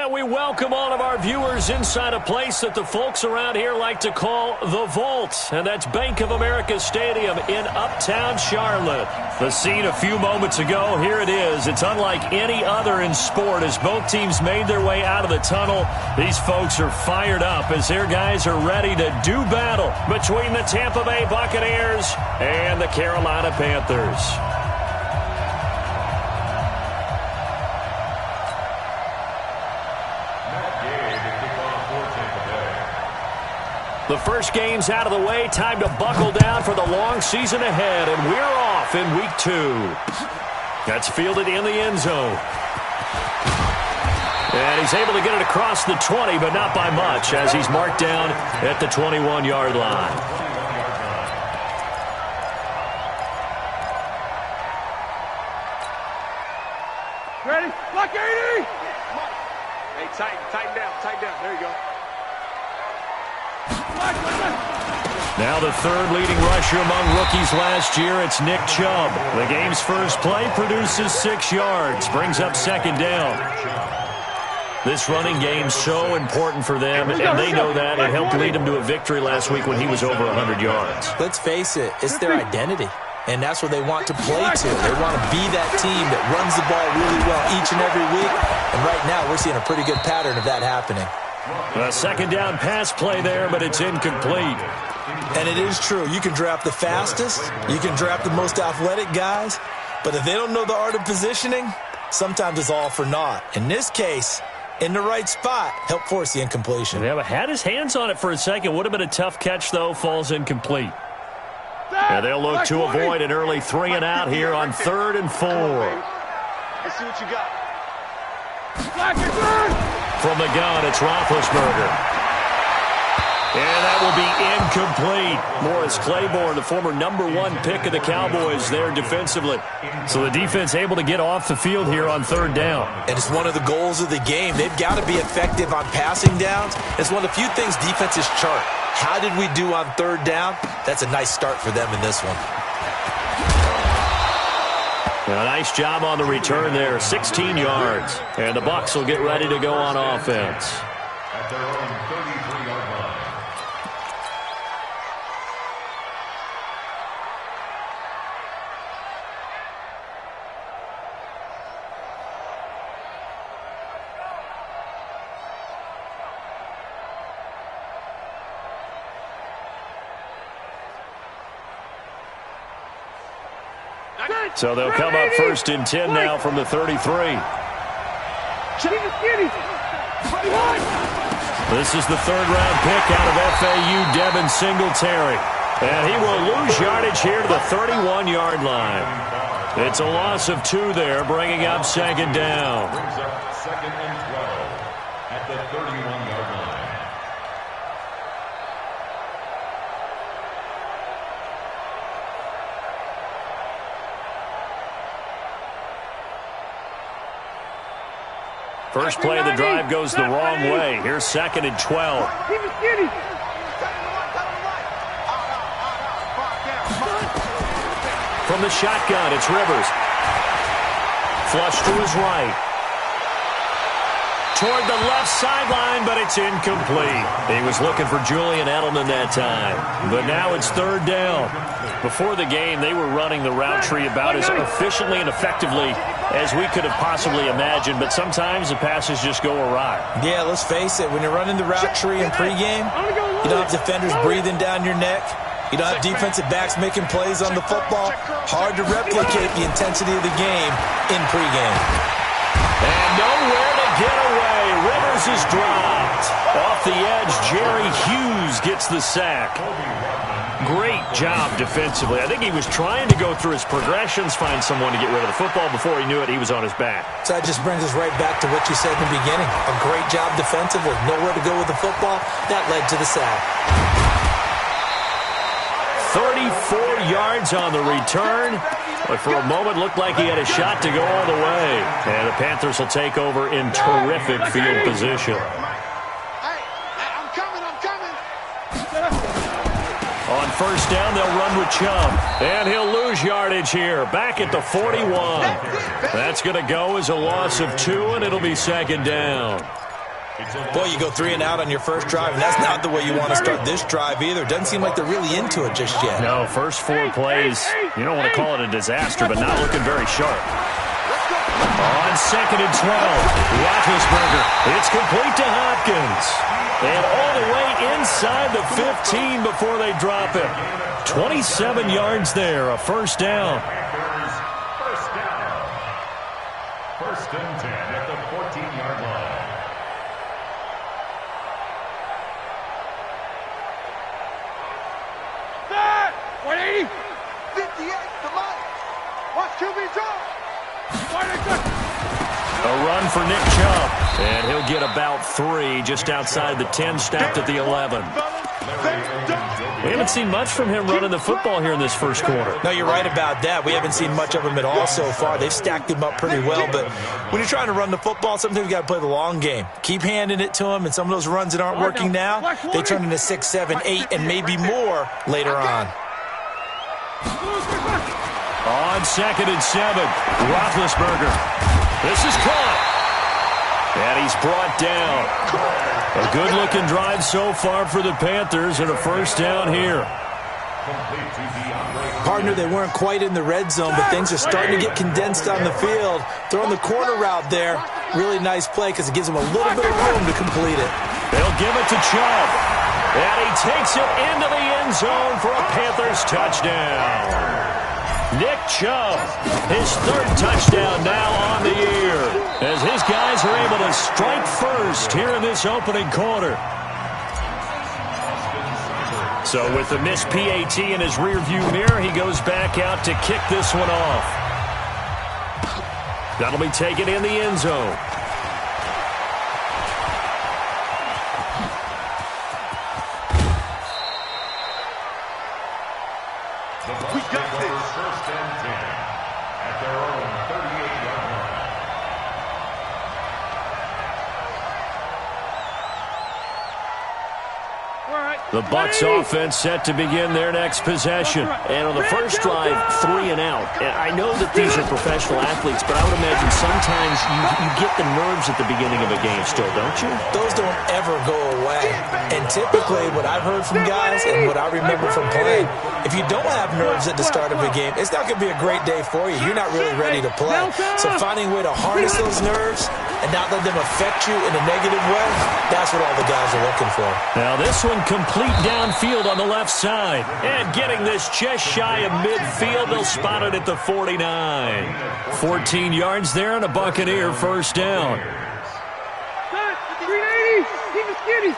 And we welcome all of our viewers inside a place that the folks around here like to call the Vault. And that's Bank of America Stadium in uptown Charlotte. The scene a few moments ago, here it is. It's unlike any other in sport as both teams made their way out of the tunnel. These folks are fired up as their guys are ready to do battle between the Tampa Bay Buccaneers and the Carolina Panthers. The first game's out of the way. Time to buckle down for the long season ahead. And we're off in week 2. That's fielded in the end zone. And he's able to get it across the 20, but not by much, as he's marked down at the 21-yard line. Ready? Block 80! Hey, tighten down. There you go. Now the third leading rusher among rookies last year, it's Nick Chubb. The game's first play produces 6 yards, brings up second down. This running game's so important for them, and they know that. It helped lead them to a victory last week when he was over 100 yards. Let's face it, it's their identity, and that's what they want to play to. They want to be that team that runs the ball really well each and every week, and right now we're seeing a pretty good pattern of that happening. A second down pass play there, but it's incomplete. And it is true. You can draft the fastest. You can draft the most athletic guys. But if they don't know the art of positioning, sometimes it's all for naught. In this case, in the right spot, help force the incompletion. Yeah, but had his hands on it for a second. Would have been a tough catch, though. Falls incomplete. Yeah, they'll look to avoid an early 3 and out here on 3rd and 4. Let's see what you got. From the gun, it's Roethlisberger. And that will be incomplete. Morris Claiborne, the former #1 pick of the Cowboys there defensively. So the defense able to get off the field here on 3rd down. And it's one of the goals of the game. They've got to be effective on passing downs. It's one of the few things defenses chart. How did we do on 3rd down? That's a nice start for them in this one. A nice job on the return there, 16 yards. And the Bucs will get ready to go on offense. At their own 33-yard line. So they'll come up 1st and 10 now from the 33. This is the 3rd-round pick out of FAU, Devin Singletary. And he will lose yardage here to the 31-yard line. It's a loss of 2 there, bringing up 2nd down. Brings up 2nd and 12 at the 31-yard line. First play of the drive goes the wrong way. Here's 2nd and 12. From the shotgun, it's Rivers. Flush to his right. Toward the left sideline, but it's incomplete. He was looking for Julian Edelman that time. But now it's 3rd down. Before the game, they were running the route tree about as efficiently and effectively as we could have possibly imagined, but sometimes the passes just go awry. Yeah, let's face it, when you're running the route tree in pregame, you don't have defenders breathing down your neck. You don't have defensive backs making plays on the football. Hard to replicate the intensity of the game in pregame. And nowhere to get away. Rivers is dropped. Off the edge, Jerry Hughes gets the sack. Great job defensively. I think he was trying to go through his progressions, find someone to get rid of the football. Before he knew it, he was on his back. So that just brings us right back to what you said in the beginning. A great job defensively. Nowhere to go with the football. That led to the sack. 34 yards on the return. But for a moment, looked like he had a shot to go all the way. And the Panthers will take over in terrific field position. On 1st down, they'll run with Chubb. And he'll lose yardage here. Back at the 41. That's going to go as a loss of 2, and it'll be 2nd down. Boy, you go 3 and out on your first drive, and that's not the way you want to start this drive either. Doesn't seem like they're really into it just yet. No, first 4 plays, you don't want to call it a disaster, but not looking very sharp. On 2nd and 12, Roethlisberger. It's complete to Hopkins. And all the way inside the 15 before they drop it. 27 yards there, a first down. First and 10 at the 14-yard line. Set! 180! 58, come on! Watch QB drop! A run for Nick Chubb, and he'll get about 3 just outside the 10, stopped at the 11. We haven't seen much from him running the football here in this first quarter. No, you're right about that. We haven't seen much of him at all so far. They've stacked him up pretty well, but when you're trying to run the football, sometimes you got to play the long game. Keep handing it to him, and some of those runs that aren't working now, they turn into 6, 7, 8, and maybe more later on. On 2nd and 7, Roethlisberger. This is caught. And he's brought down. A good-looking drive so far for the Panthers, and a first down here. Partner, they weren't quite in the red zone, but things are starting to get condensed on the field. Throwing the corner route there, really nice play because it gives them a little bit of room to complete it. They'll give it to Chubb. And he takes it into the end zone for a Panthers touchdown. Nick Chubb, his 3rd touchdown now on the year, as his guys are able to strike first here in this opening quarter. So with the missed PAT in his rearview mirror, he goes back out to kick this one off. That'll be taken in the end zone. We got this. First and 10 at their own 38-yard line. The Bucs offense set to begin their next possession. And on the first drive, 3 and out. And I know that these are professional athletes, but I would imagine sometimes you get the nerves at the beginning of a game still, don't you? Those don't ever go away. And typically what I've heard from guys and what I remember from playing, if you don't have nerves at the start of a game, it's not going to be a great day for you. You're not really ready to play. So finding a way to harness those nerves and not let them affect you in a negative way, that's what all the guys are looking for. Now this one complete downfield on the left side. And getting this just shy of midfield, they'll spot it at the 49. 14 yards there and a Buccaneer first down. 380! Keep it skinny!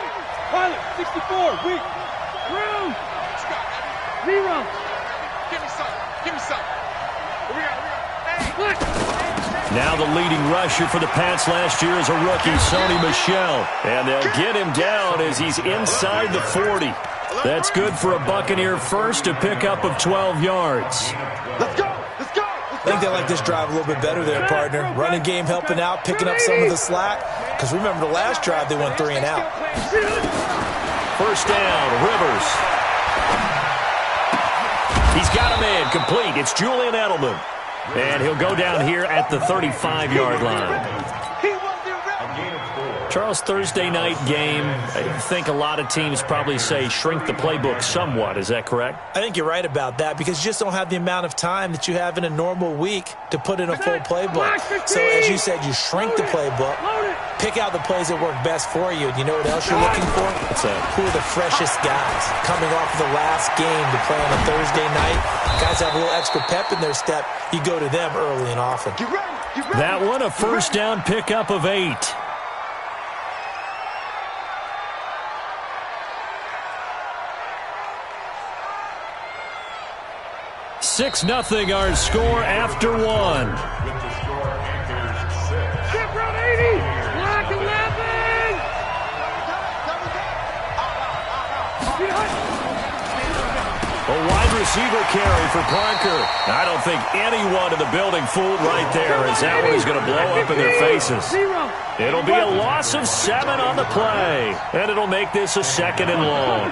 Pilot, 64, weak. Room! 0. Give me some. Give me some. Here we go. Hey! Now the leading rusher for the Pats last year is a rookie, Sony Michel. And they'll get him down as he's inside the 40. That's good for a Buccaneer first, a pickup of 12 yards. Let's go! Let's go! I think they like this drive a little bit better there, partner. Running game helping out, picking up some of the slack. Because remember the last drive, they went 3 and out. First down, Rivers. He's got a man complete. It's Julian Edelman. And he'll go down here at the 35-yard line. Charles, Thursday night game, I think a lot of teams probably say shrink the playbook somewhat. Is that correct? I think you're right about that because you just don't have the amount of time that you have in a normal week to put in a full playbook. So as you said, you shrink the playbook, pick out the plays that work best for you. And you know what else you're looking for? What's that? Who are the freshest guys coming off the last game to play on a Thursday night? Guys have a little extra pep in their step. You go to them early and often. That one, a first down pickup of 8. 6-0 our score after 1. With the score, Panthers 6. Chip round 80! Black 11! A wide receiver carry for Parker. I don't think anyone in the building fooled right there as that one is going to blow up in their faces. It'll be a loss of 7 on the play, and it'll make this a 2nd and long.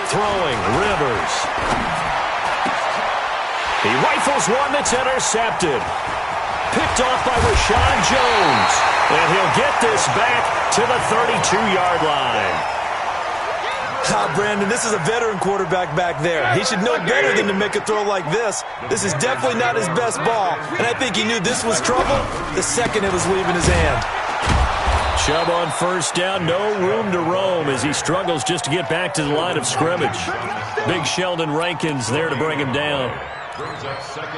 Throwing, Rivers. He rifles one that's intercepted. Picked off by Rashawn Jones. And he'll get this back to the 32-yard line. Brandon, this is a veteran quarterback back there. He should know better than to make a throw like this. This is definitely not his best ball, and I think he knew this was trouble the second it was leaving his hand. Chubb on first down, no room to roam as he struggles just to get back to the line of scrimmage. Big Sheldon Rankins there to bring him down.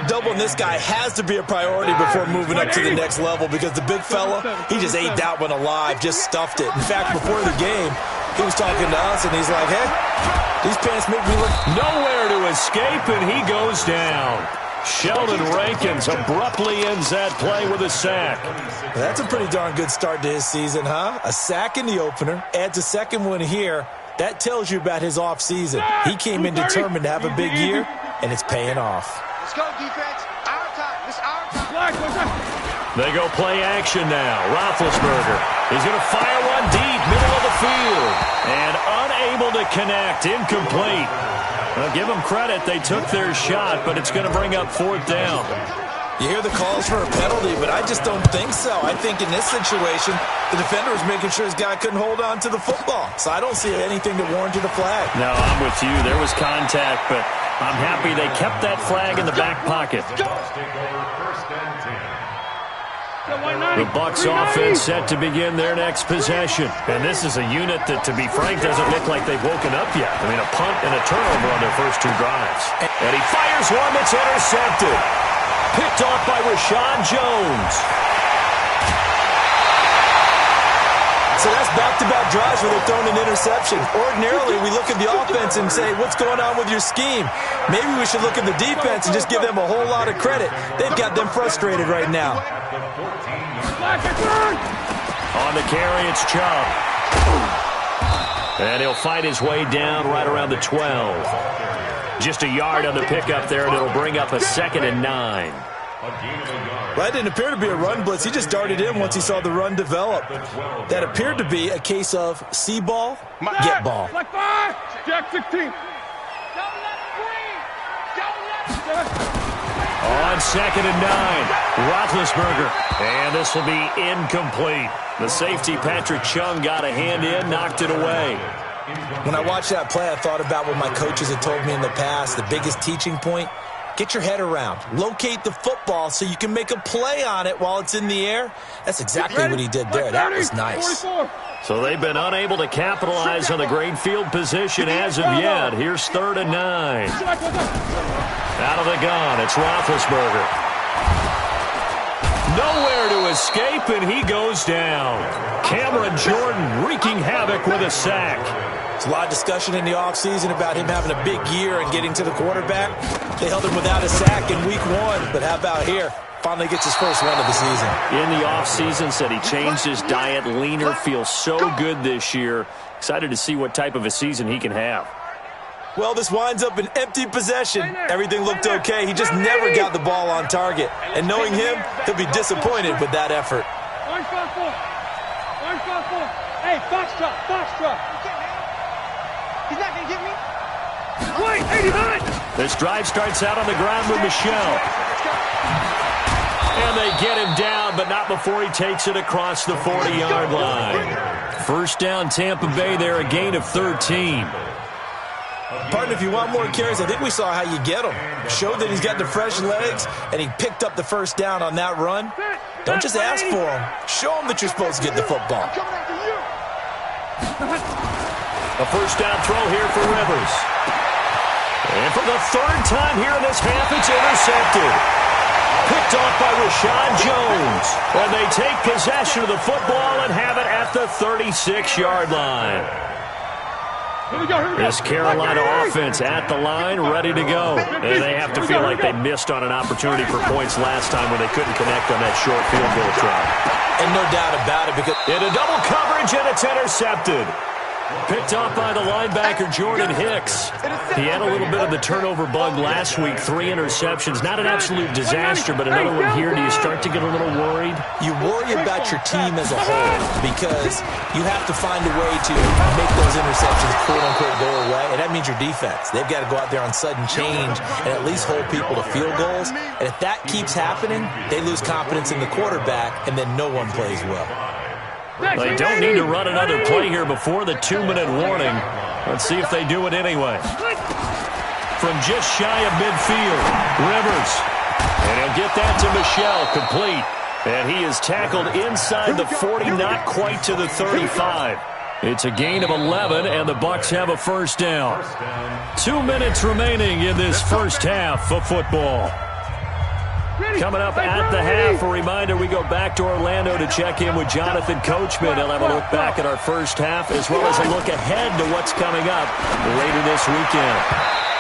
Doubling this guy has to be a priority before moving up to the next level because the big fella, he just ate that one alive, just stuffed it. In fact, before the game, he was talking to us, and he's like, hey, these pants make me look... Nowhere to escape, and he goes down. Sheldon Rankins abruptly ends that play with a sack. That's a pretty darn good start to his season, huh? A sack in the opener, adds a second one here. That tells you about his offseason. He came in determined to have a big year, and it's paying off. Let's go, defense. Our time. This is our time. They go play action now. Roethlisberger is going to fire one deep, middle of the field, and unable to connect, incomplete. Well, give them credit. They took their shot, but it's going to bring up fourth down. You hear the calls for a penalty, but I just don't think so. I think in this situation, the defender was making sure his guy couldn't hold on to the football. So I don't see anything that warranted a flag. No, I'm with you. There was contact, but I'm happy they kept that flag in the back pocket. The Bucs offense set to begin their next possession. And this is a unit that, to be frank, doesn't look like they've woken up yet. I mean, a punt and a turnover on their first two drives. And he fires one that's intercepted. Picked off by Rashawn Jones. So that's back-to-back drives where they're throwing an interception. Ordinarily, we look at the offense and say, what's going on with your scheme? Maybe we should look at the defense and just give them a whole lot of credit. They've got them frustrated right now. On the carry, it's Chubb. And he'll fight his way down right around the 12. Just a yard on the pickup there, and it'll bring up a 2nd and 9. Well, that didn't appear to be a run blitz. He just darted in once he saw the run develop. That appeared to be a case of see ball, get ball. Jack 16. On 2nd and 9, Roethlisberger. And this will be incomplete. The safety, Patrick Chung, got a hand in, knocked it away. When I watched that play, I thought about what my coaches had told me in the past. The biggest teaching point, get your head around. Locate the football so you can make a play on it while it's in the air. That's exactly what he did there. That was nice. So they've been unable to capitalize on the great field position as of yet. Here's 3rd and 9. Out of the gun, it's Roethlisberger. Nowhere to escape, and he goes down. Cameron Jordan wreaking havoc with a sack. There's a lot of discussion in the offseason about him having a big year and getting to the quarterback. They held him without a sack in week 1, but how about here? Finally gets his first win of the season. In the offseason, said he changed his diet, leaner, feels so good this year. Excited to see what type of a season he can have. Well, this winds up an empty possession. Everything looked okay. He just never got the ball on target. And knowing him, he'll be disappointed with that effort. Hey, Foxtrot. He's not going to get me. Wait, 89. This drive starts out on the ground with Michelle. And they get him down, but not before he takes it across the 40-yard line. First down, Tampa Bay there, a gain of 13. Partner, if you want more carries, I think we saw how you get him. Showed that he's got the fresh legs, and he picked up the first down on that run. Don't just ask for him. Show him that you're supposed to get the football. A first down throw here for Rivers. And for the 3rd time here in this half, it's intercepted. Picked off by Rashawn Jones. And they take possession of the football and have it at the 36-yard line. This Carolina offense at the line, ready to go. And they have to feel like they missed on an opportunity for points last time when they couldn't connect on that short field goal try. And no doubt about it, because in a double coverage, and it's intercepted. Picked off by the linebacker, Jordan Hicks. He had a little bit of the turnover bug last week, 3 interceptions. Not an absolute disaster, but another one here. Do you start to get a little worried? You worry about your team as a whole because you have to find a way to make those interceptions, quote-unquote, go away, and that means your defense. They've got to go out there on sudden change and at least hold people to field goals, and if that keeps happening, they lose confidence in the quarterback, and then no one plays well. They don't need to run another play here before the 2-minute warning. Let's see if they do it anyway. From just shy of midfield, Rivers. And he'll get that to Michel, complete. And he is tackled inside the 40, not quite to the 35. It's a gain of 11, and the Bucs have a first down. 2 minutes remaining in this first half of football. Coming up at the half, a reminder, we go back to Orlando to check in with Jonathan Coachman. He'll have a look back at our first half as well as a look ahead to what's coming up later this weekend.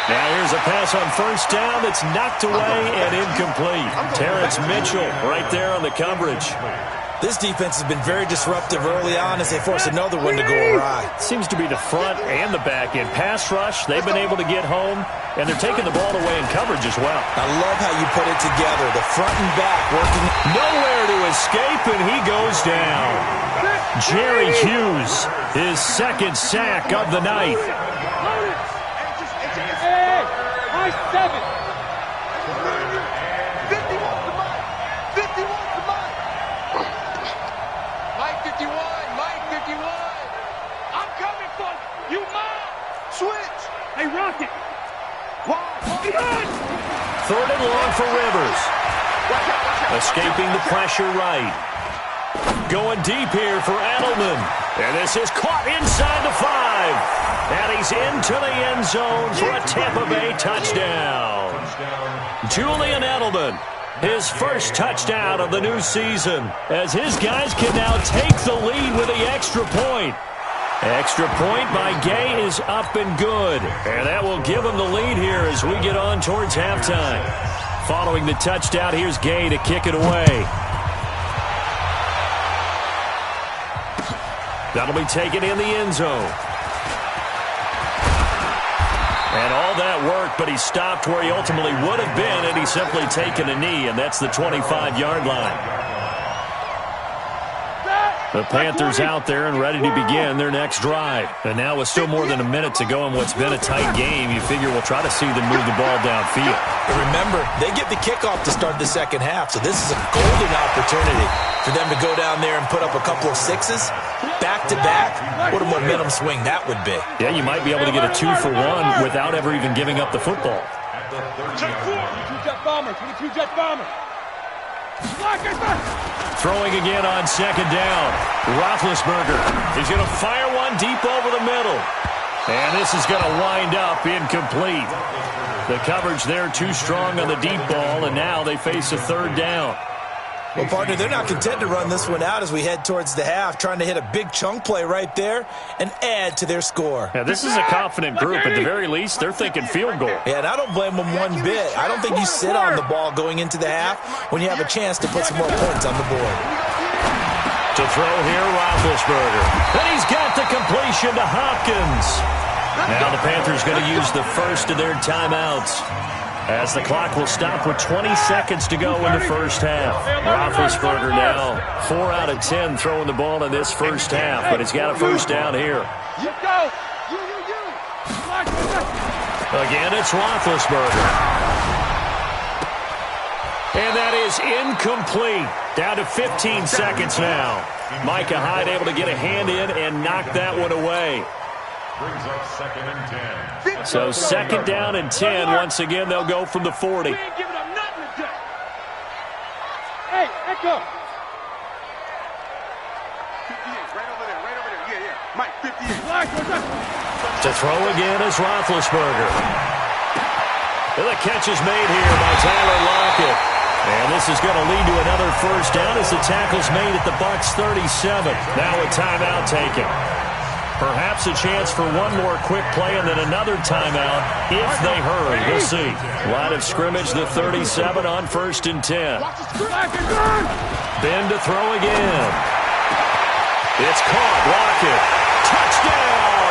Now here's a pass on first down that's knocked away and incomplete. Terrence Mitchell right there on the coverage. This defense has been very disruptive early on as they force another one to go awry. Seems to be the front and the back end. Pass rush, they've been able to get home, and they're taking the ball away in coverage as well. I love how you put it together. The front and back working. Nowhere to escape, and he goes down. Jerry Hughes, his second sack of the night. Hey, high 7. 51. I'm coming for you, man. Switch. Hey, Rocket. Third and long for Rivers. Escaping the pressure right. Going deep here for Edelman. And this is caught inside the 5. And he's into the end zone for a Tampa Bay touchdown. Julian Edelman. His first touchdown of the new season as his guys can now take the lead with the extra point. Extra point by Gay is up and good. And that will give him the lead here as we get on towards halftime. Following the touchdown, here's Gay to kick it away. That'll be taken in the end zone. And all that work, but he stopped where he ultimately would have been, and he's simply taken a knee, and that's the 25-yard line. The Panthers out there and ready to begin their next drive. And now with still more than a minute to go in what's been a tight game, you figure we'll try to see them move the ball downfield. But remember, they get the kickoff to start the second half, so this is a golden opportunity for them to go down there and put up a couple of sixes. Back-to-back, what a momentum swing that would be. Yeah, you might be able to get a 2-for-1 without ever even giving up the football. 22-jet bomber, 22-jet bomber. Throwing again on second down. Roethlisberger. He's going to fire one deep over the middle. And this is going to wind up incomplete. The coverage there too strong on the deep ball, and now they face a third down. Well, partner, they're not content to run this one out as we head towards the half, trying to hit a big chunk play right there and add to their score. Yeah, this is a confident group. At the very least, they're thinking field goal. Yeah, and I don't blame them one bit. I don't think you sit on the ball going into the half when you have a chance to put some more points on the board. To throw here, Roethlisberger. And he's got the completion to Hopkins. Now the Panthers going to use the first of their timeouts, as the clock will stop with 20 seconds to go in the first half. Roethlisberger now 4 out of 10 throwing the ball in this first half, but he's got a first down here. Again, it's Roethlisberger. And that is incomplete. Down to 15 seconds now. Micah Hyde able to get a hand in and knock that one away. Brings up second and 10. So second down and 10. Once again, they'll go from the 40. We ain't giving up nothing today. Hey, Echo. 58, right over there, yeah. Mike, 58. To throw again is Roethlisberger. And the catch is made here by Tyler Lockett. And this is going to lead to another first down as the tackle's made at the Bucs 37. Now a timeout taken. Perhaps a chance for one more quick play and then another timeout if they hurry. We'll see. Line of scrimmage, the 37 on 1st and 10. Ben to throw again. It's caught. Lockett. Touchdown!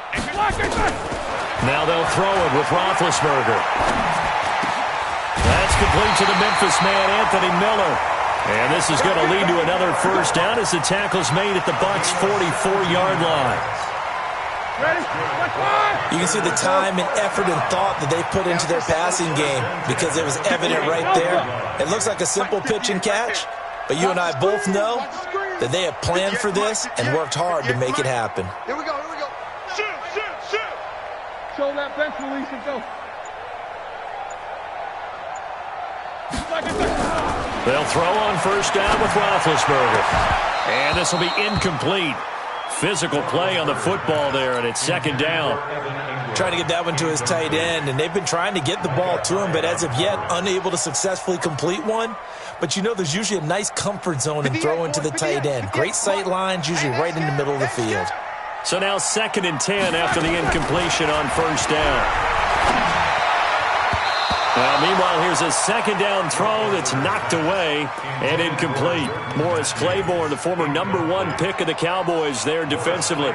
Now they'll throw it with Roethlisberger. That's complete to the Memphis man, Anthony Miller. And this is going to lead to another first down as the tackle's made at the Bucs' 44-yard line. You can see the time and effort and thought that they put into their passing game because it was evident right there. It looks like a simple pitch and catch, but you and I both know that they have planned for this and worked hard to make it happen. Here we go, here we go. Shoot. Show that bench release and go. They'll throw on first down with Roethlisberger. And this will be incomplete. Physical play on the football there, and it's second down. Trying to get that one to his tight end, and they've been trying to get the ball to him, but as of yet, unable to successfully complete one. But you know there's usually a nice comfort zone in throwing to the tight end. Great sight lines, usually right in the middle of the field. So now 2nd and 10 after the incompletion on first down. Meanwhile, here's a second down throw that's knocked away and incomplete. Morris Claiborne, the former #1 pick of the Cowboys there defensively.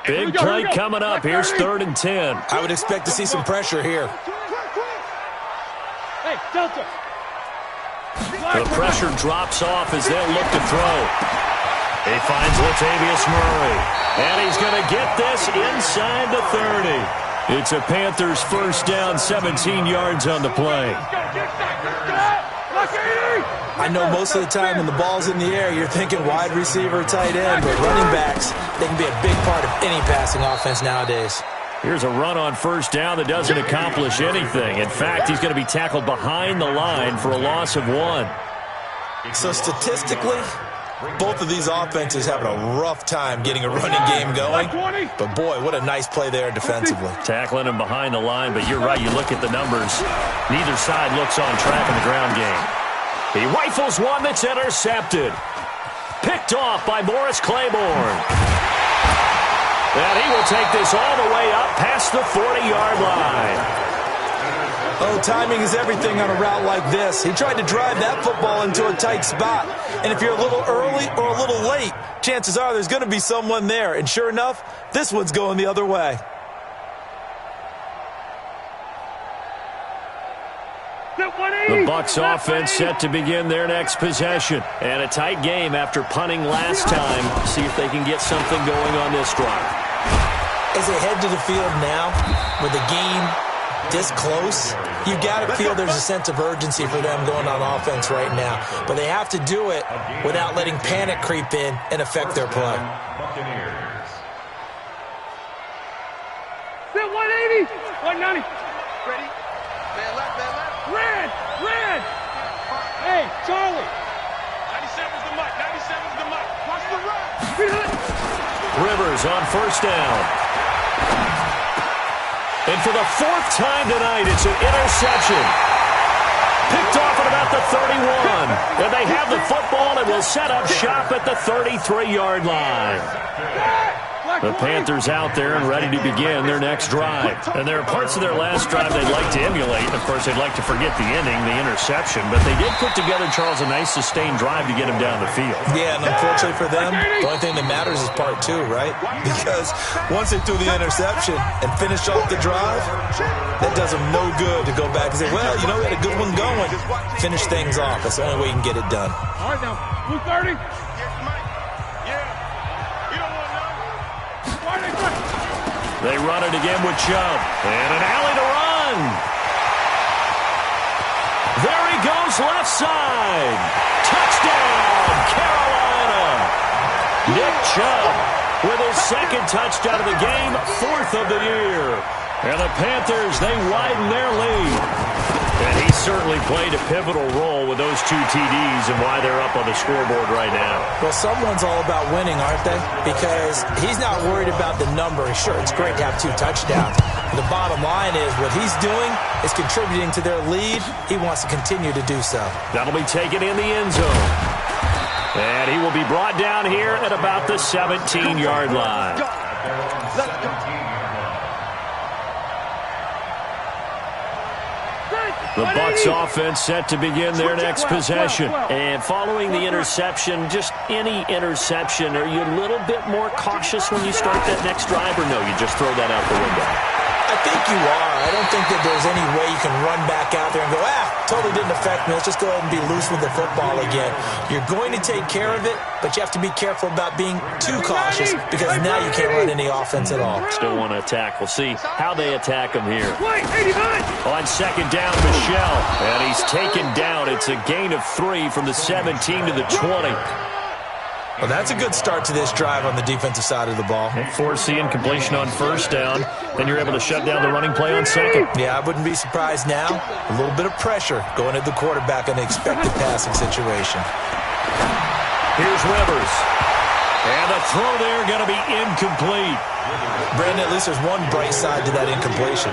Big play coming up. Here's 3rd and 10. I would expect to see some pressure here. Hey, Delta. The pressure drops off as they'll look to throw. He finds Latavius Murray. And he's going to get this inside the 30. It's a Panthers first down, 17 yards on the play. I know most of the time when the ball's in the air, you're thinking wide receiver, tight end, but running backs, they can be a big part of any passing offense nowadays. Here's a run on first down that doesn't accomplish anything. In fact, he's going to be tackled behind the line for a loss of 1. So statistically, both of these offenses having a rough time getting a running game going. But, boy, what a nice play there defensively. Tackling him behind the line, but you're right. You look at the numbers. Neither side looks on track in the ground game. He rifles one that's intercepted. Picked off by Morris Claiborne. And he will take this all the way up past the 40-yard line. Oh, timing is everything on a route like this. He tried to drive that football into a tight spot. And if you're a little early or a little late, chances are there's going to be someone there. And sure enough, this one's going the other way. The Bucs offense set to begin their next possession. And a tight game after punting last time. See if they can get something going on this drive. As they head to the field now, with the game this close, you got to feel there's a sense of urgency for them going on offense right now. But they have to do it without letting panic creep in and affect their play. 180, 190. Ready? Man left, man left. Red. Hey, Charlie. 97's the mic, 97's the mic. Watch the run. Rivers on first down. And for the 4th time tonight, it's an interception. Picked off at about the 31. And they have the football and will set up shop at the 33-yard line. The Panthers out there and ready to begin their next drive. And there are parts of their last drive they'd like to emulate. Of course, they'd like to forget the ending, the interception. But they did put together, Charles, a nice sustained drive to get him down the field. Yeah, and unfortunately for them, the only thing that matters is part 2, right? Because once they threw the interception and finished off the drive, that does them no good to go back and say, well, you know, we had a good one going. Finish things off. That's the only way you can get it done. All right, now, blue 30. They run it again with Chubb. And an alley to run. There he goes, left side. Touchdown, Carolina. Nick Chubb with his 2nd touchdown of the game, 4th of the year. And the Panthers, they widen their lead. And he certainly played a pivotal role with those 2 TDs and why they're up on the scoreboard right now. Well, someone's all about winning, aren't they? Because he's not worried about the number. Sure, it's great to have 2 touchdowns. But the bottom line is what he's doing is contributing to their lead. He wants to continue to do so. That'll be taken in the end zone. And he will be brought down here at about the 17-yard line. The Bucs offense set to begin their next possession. And following the interception, just any interception, are you a little bit more cautious when you start that next drive, or no, you just throw that out the window? I think you are. I don't think that there's any way you can run back out there and go, totally didn't affect me. Let's just go ahead and be loose with the football again. You're going to take care of it, but you have to be careful about being too cautious because now you can't run any offense at all. Still want to attack. We'll see how they attack him here. On second down, Michelle, and he's taken down. It's a gain of 3 from the 17 to the 20. Well, that's a good start to this drive on the defensive side of the ball. Force the incompletion on first down. Then you're able to shut down the running play on second. Yeah, I wouldn't be surprised now. A little bit of pressure going at the quarterback in the expected passing situation. Here's Rivers. And the throw there going to be incomplete. Brandon, at least there's one bright side to that incompletion.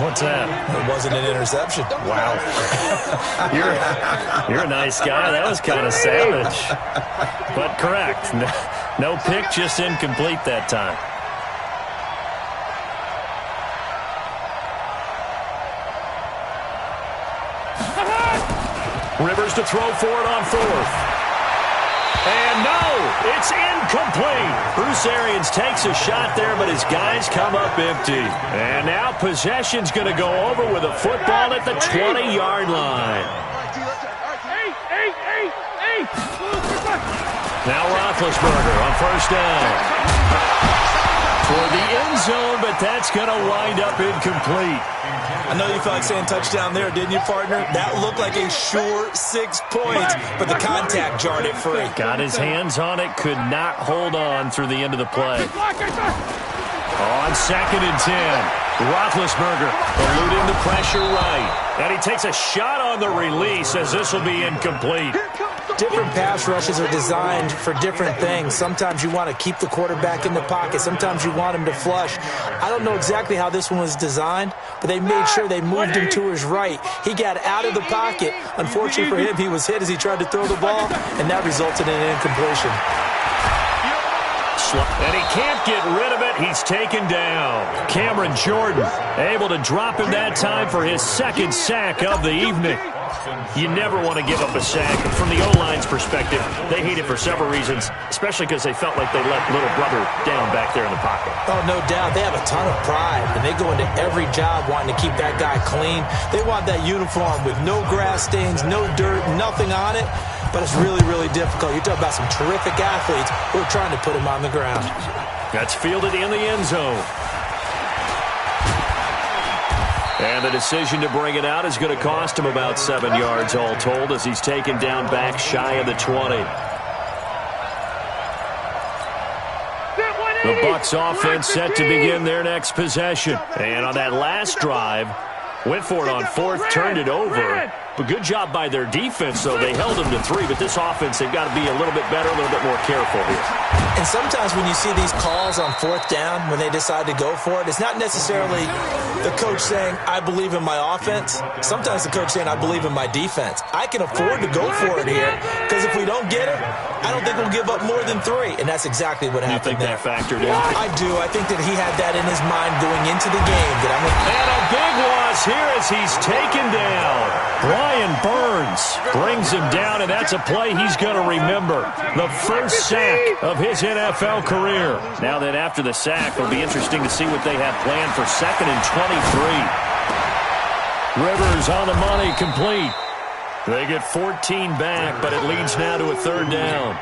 What's that? It wasn't an interception. Wow. You're a nice guy. That was kind of savage. But correct. No pick, just incomplete that time. Rivers to throw for it on fourth. And no, it's incomplete. Bruce Arians takes a shot there, but his guys come up empty. And now possession's going to go over with a football at the 20-yard line. Now Roethlisberger on first down. For the end zone, but that's going to wind up incomplete. I know you felt like saying touchdown there, didn't you, partner? That looked like a sure 6 points, but the contact jarred it free. Got his hands on it, could not hold on through the end of the play. On second and 10, Roethlisberger eluding the pressure right. And he takes a shot on the release as this will be incomplete. Different pass rushes are designed for different things. Sometimes you want to keep the quarterback in the pocket. Sometimes you want him to flush. I don't know exactly how this one was designed, but they made sure they moved him to his right. He got out of the pocket. Unfortunately for him, he was hit as he tried to throw the ball, and that resulted in an incompletion. And he can't get rid of it. He's taken down. Cameron Jordan able to drop him that time for his second sack of the evening. You never want to give up a sack. From the O-line's perspective, they hate it for several reasons, especially because they felt like they let little brother down back there in the pocket. Oh, no doubt. They have a ton of pride, and they go into every job wanting to keep that guy clean. They want that uniform with no grass stains, no dirt, nothing on it. But it's really, really difficult. You're talking about some terrific athletes who are trying to put him on the ground. That's fielded in the end zone. And the decision to bring it out is going to cost him about 7 yards all told as he's taken down back shy of the 20. The Bucs offense set to begin their next possession. And on that last drive, went for it on fourth, turned it over. But good job by their defense, though. They held them to 3, but this offense, they've got to be a little bit better, a little bit more careful here. And sometimes when you see these calls on fourth down, when they decide to go for it, it's not necessarily the coach saying, I believe in my offense. Sometimes the coach saying, I believe in my defense. I can afford to go for it here, because if we don't get it, I don't think we'll give up more than 3. And that's exactly what happened there. You think that factored in? I do. I think that he had that in his mind going into the game. And a big loss here as he's taken down. Brian Burns brings him down, and that's a play he's going to remember. The first sack of his NFL career. Now that after the sack, it'll be interesting to see what they have planned for second and 23. Rivers on the money, complete. They get 14 back, but it leads now to a third down.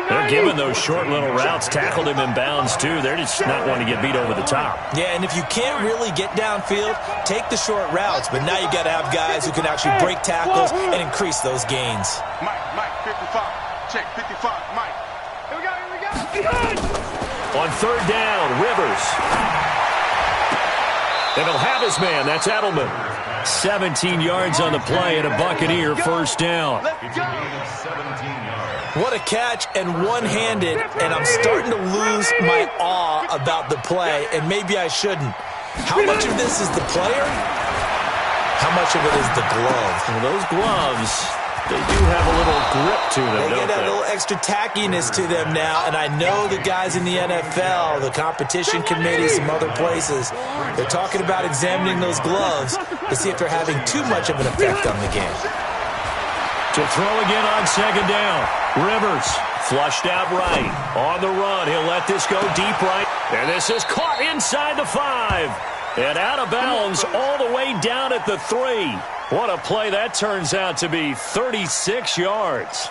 They're giving those short little routes. Tackled him in bounds, too. They're just not wanting to get beat over the top. Yeah, and if you can't really get downfield, take the short routes. But now you got to have guys who can actually break tackles and increase those gains. Mike, 55. Check, 55, Mike. Here we go. On third down, Rivers. And he'll have his man. That's Edelman. 17 yards on the play and a Buccaneer first down. What a catch, and one-handed, and I'm starting to lose my awe about the play, and maybe I shouldn't. How much of this is the player? How much of it is the glove? Well, those gloves, They do have a little grip to them, They don't get a they? little extra tackiness to them now, and I know the guys in the NFL, the competition committee, some other places, they're talking about examining those gloves to see if they're having too much of an effect on the game. To throw again on second down. Rivers flushed out right. On the run, he'll let this go deep right. And this is caught inside the 5. And out of bounds all the way down at the 3. What a play that turns out to be, 36 yards.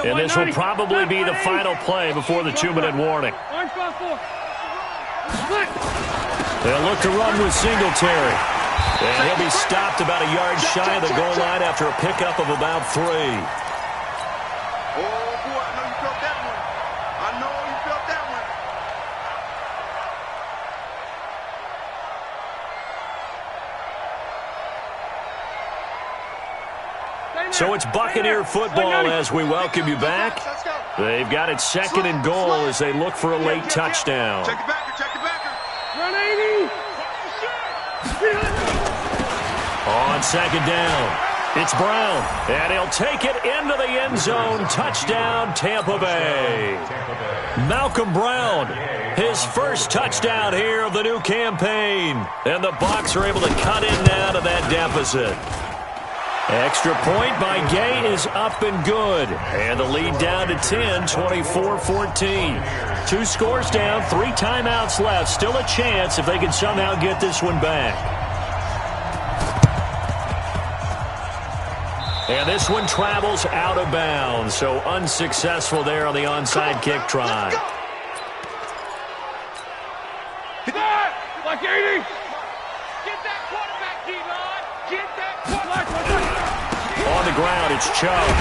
And this will probably be the final play before the 2-minute warning. They'll look to run with Singletary. And he'll be stopped about a yard shy of the goal line after a pickup of about 3. Oh, boy, I know you felt that one. I know you felt that one. So it's Buccaneer football as we welcome you back. They've got it 2nd and goal as they look for a late touchdown. Check the backer, check the backer. Run 80. On 2nd down, it's Brown, and he'll take it into the end zone. Touchdown, Tampa Bay. Malcolm Brown, his first touchdown here of the new campaign. And the Bucs are able to cut in now to that deficit. Extra point by Gay is up and good. And the lead down to 10, 24-14. 2 scores down, 3 timeouts left. Still a chance if they can somehow get this one back. And this one travels out of bounds, so unsuccessful there on the onside kick try. Like 80. Get that quarterback, D-line. Get that quarterback. On the ground, it's Chubb.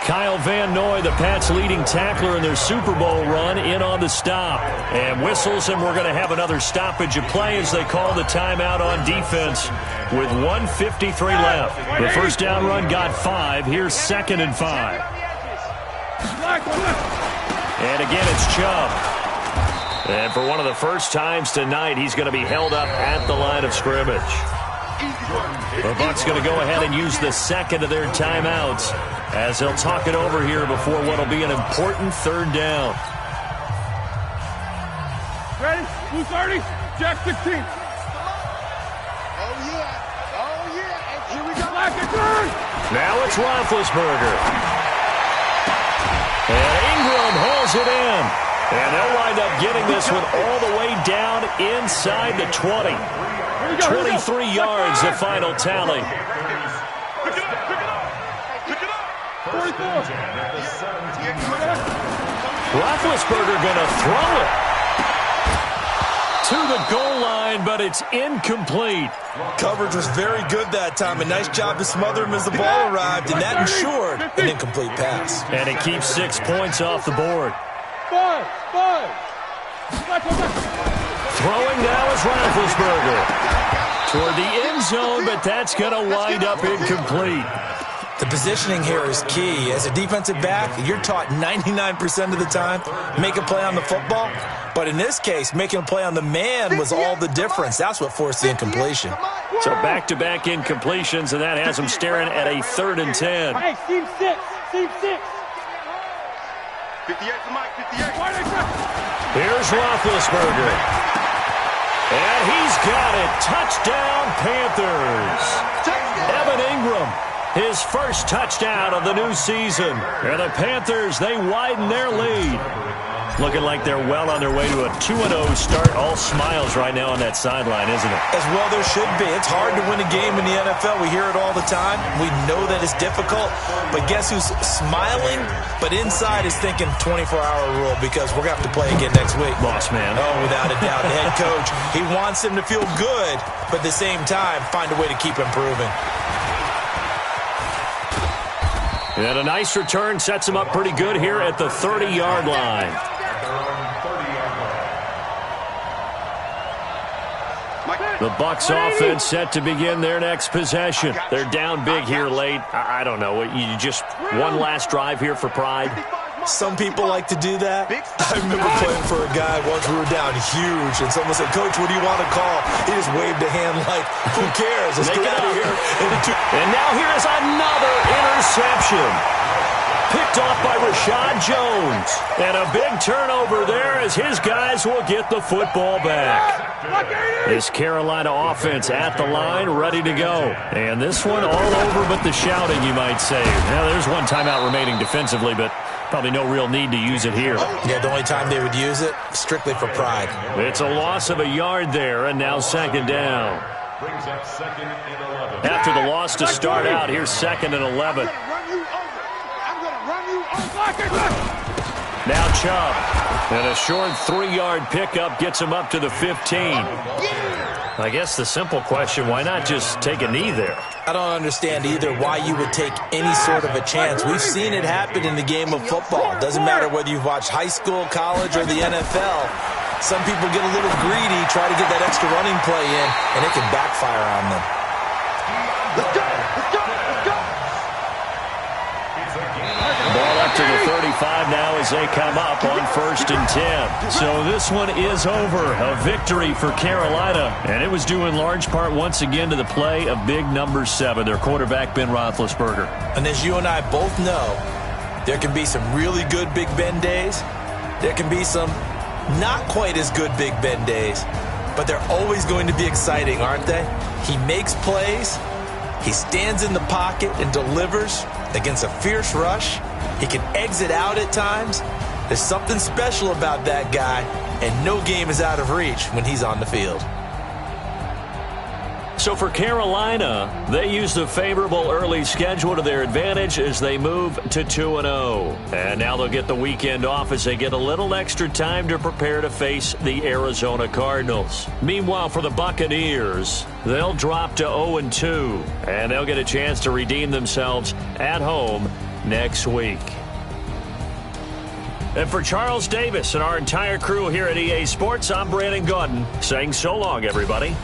Kyle Van Noy, the Pats' leading tackler in their Super Bowl run, in on the stop. And whistles, and we're going to have another stoppage of play as they call the timeout on defense with 1:53 left. The first down run got 5. Here's 2nd and 5. And again, it's Chubb. And for one of the first times tonight, he's going to be held up at the line of scrimmage. The Bucs going to go ahead and use the second of their timeouts as they'll talk it over here before what will be an important 3rd down. Ready? Blue 30. Jack 16. Oh, yeah. Oh, yeah. And here we go. Black and turn. Now it's Roethlisberger. And Ingram holds it in. And they'll wind up getting this one all the way down inside the 20. 23 yards, the final tally. Pick it up, pick it up. Pick it up. 44. Roethlisberger going to throw it to the goal line, but it's incomplete. Coverage was very good that time. A nice job to smother him as the ball arrived, and that ensured an incomplete pass. And it keeps 6 points off the board. 5. Throwing now is Roethlisberger toward the end zone, but that's going to wind up incomplete. The positioning here is key. As a defensive back, you're taught 99% of the time, make a play on the football. But in this case, making a play on the man was all the difference. That's what forced the incompletion. So back-to-back incompletions, and that has them staring at a 3rd and 10. Hey, team 6. Team 6. 58 for Mike, 58. Here's Roethlisberger. And he's got it. Touchdown, Panthers. Evan Ingram, his first touchdown of the new season. And the Panthers, they widen their lead. Looking like they're well on their way to a 2-0 start. All smiles right now on that sideline, isn't it? As well there should be. It's hard to win a game in the NFL. We hear it all the time. We know that it's difficult. But guess who's smiling? But inside is thinking 24-hour rule because we're going to have to play again next week. Boss man. Oh, without a doubt. The head coach, he wants him to feel good, but at the same time, find a way to keep improving. And a nice return sets him up pretty good here at the 30-yard line. The Bucs offense set to begin their next possession. They're down big here late. I don't know. You just one last drive here for pride? Some people like to do that. I remember playing for a guy once. We were down huge, and someone said, "Coach, what do you want to call?" He just waved a hand like, "Who cares? Let's get out of here." And now here is another interception. Picked off by Rashad Jones. And a big turnover there as his guys will get the football back. This Carolina offense at the line, ready to go. And this one all over but the shouting, you might say. Now, there's one timeout remaining defensively, but probably no real need to use it here. Yeah, the only time they would use it, strictly for pride. It's a loss of a yard there, and now second down. Brings up 2nd and 11. After the loss to start out, here's 2nd and 11. Now Chubb. And a short 3-yard pickup gets him up to the 15. I guess the simple question, why not just take a knee there? I don't understand either why you would take any sort of a chance. We've seen it happen in the game of football. Doesn't matter whether you've watched high school, college, or the NFL. Some people get a little greedy, try to get that extra running play in, and it can backfire on them. Let's go! Let's go! Let's go! Ball up to the 35 now as they come up on 1st and 10. So this one is over. A victory for Carolina. And it was due in large part once again to the play of big number 7, their quarterback Ben Roethlisberger. And as you and I both know, there can be some really good Big Ben days. There can be some not quite as good Big Ben days. But they're always going to be exciting, aren't they? He makes plays. He stands in the pocket and delivers against a fierce rush. He can exit out at times. There's something special about that guy, and no game is out of reach when he's on the field. So for Carolina, they use the favorable early schedule to their advantage as they move to 2-0. And now they'll get the weekend off as they get a little extra time to prepare to face the Arizona Cardinals. Meanwhile, for the Buccaneers, they'll drop to 0-2, and they'll get a chance to redeem themselves at home next week. And for Charles Davis and our entire crew here at EA Sports, I'm Brandon Gaudin saying so long, everybody.